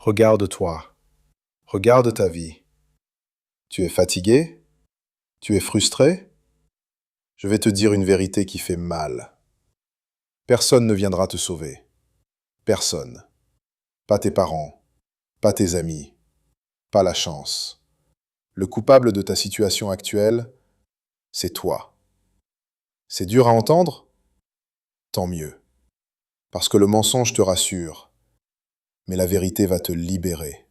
Regarde-toi. Regarde ta vie. Tu es fatigué? Tu es frustré? Je vais te dire une vérité qui fait mal. Personne ne viendra te sauver. Personne. Pas tes parents, pas tes amis, pas la chance. Le coupable de ta situation actuelle, c'est toi. C'est dur à entendre? Tant mieux. Parce que le mensonge te rassure, mais la vérité va te libérer.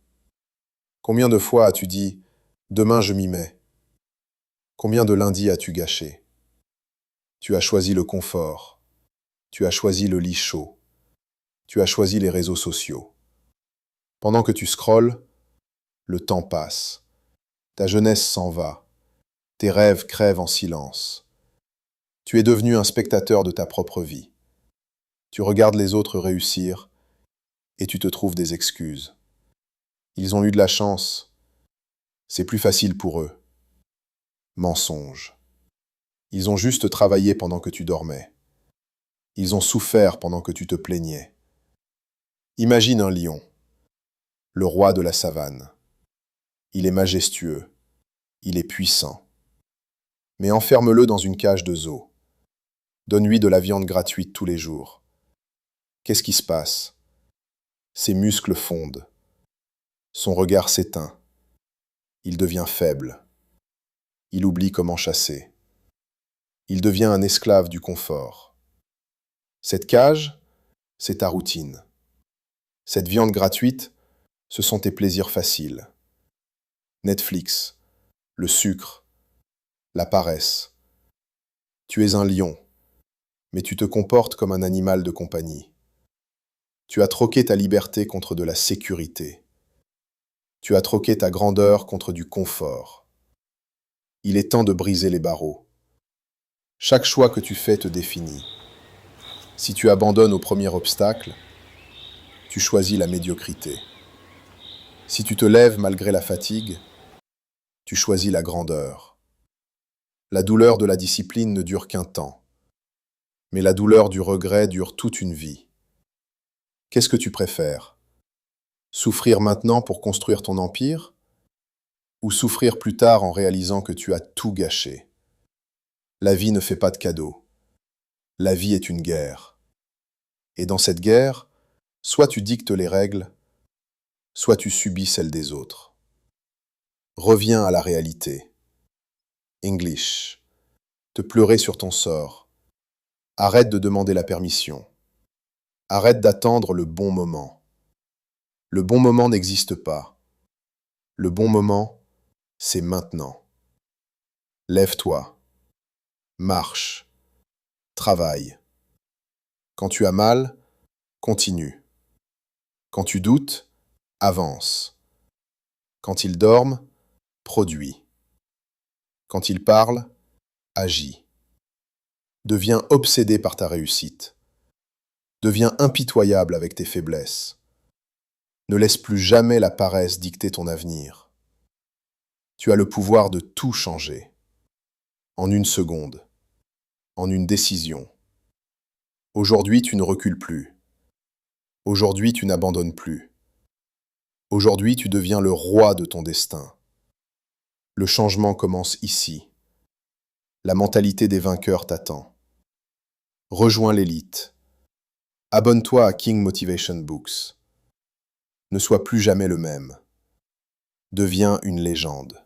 Combien de fois as-tu dit « Demain je m'y mets » Combien de lundis as-tu gâché? Tu as choisi le confort. Tu as choisi le lit chaud. Tu as choisi les réseaux sociaux. Pendant que tu scrolles, le temps passe. Ta jeunesse s'en va. Tes rêves crèvent en silence. Tu es devenu un spectateur de ta propre vie. Tu regardes les autres réussir et tu te trouves des excuses. Ils ont eu de la chance. C'est plus facile pour eux. Mensonge. Ils ont juste travaillé pendant que tu dormais. Ils ont souffert pendant que tu te plaignais. Imagine un lion, le roi de la savane. Il est majestueux. Il est puissant. Mais enferme-le dans une cage de zoo. Donne-lui de la viande gratuite tous les jours. Qu'est-ce qui se passe? Ses muscles fondent. Son regard s'éteint. Il devient faible. Il oublie comment chasser. Il devient un esclave du confort. Cette cage, c'est ta routine. Cette viande gratuite, ce sont tes plaisirs faciles. Netflix, le sucre, la paresse. Tu es un lion, mais tu te comportes comme un animal de compagnie. Tu as troqué ta liberté contre de la sécurité. Tu as troqué ta grandeur contre du confort. Il est temps de briser les barreaux. Chaque choix que tu fais te définit. Si tu abandonnes au premier obstacle, tu choisis la médiocrité. Si tu te lèves malgré la fatigue, tu choisis la grandeur. La douleur de la discipline ne dure qu'un temps, mais la douleur du regret dure toute une vie. Qu'est-ce que tu préfères? Souffrir maintenant pour construire ton empire? Ou souffrir plus tard en réalisant que tu as tout gâché? La vie ne fait pas de cadeaux. La vie est une guerre. Et dans cette guerre, soit tu dictes les règles, soit tu subis celles des autres. Reviens à la réalité. English. Te pleurer sur ton sort. Arrête de demander la permission. Arrête d'attendre le bon moment. Le bon moment n'existe pas. Le bon moment, c'est maintenant. Lève-toi. Marche. Travaille. Quand tu as mal, continue. Quand tu doutes, avance. Quand ils dorment, produis. Quand ils parlent, agis. Deviens obsédé par ta réussite. Deviens impitoyable avec tes faiblesses. Ne laisse plus jamais la paresse dicter ton avenir. Tu as le pouvoir de tout changer. En une seconde. En une décision. Aujourd'hui, tu ne recules plus. Aujourd'hui, tu n'abandonnes plus. Aujourd'hui, tu deviens le roi de ton destin. Le changement commence ici. La mentalité des vainqueurs t'attend. Rejoins l'élite. Abonne-toi à King Motivation Books. Ne sois plus jamais le même. Deviens une légende.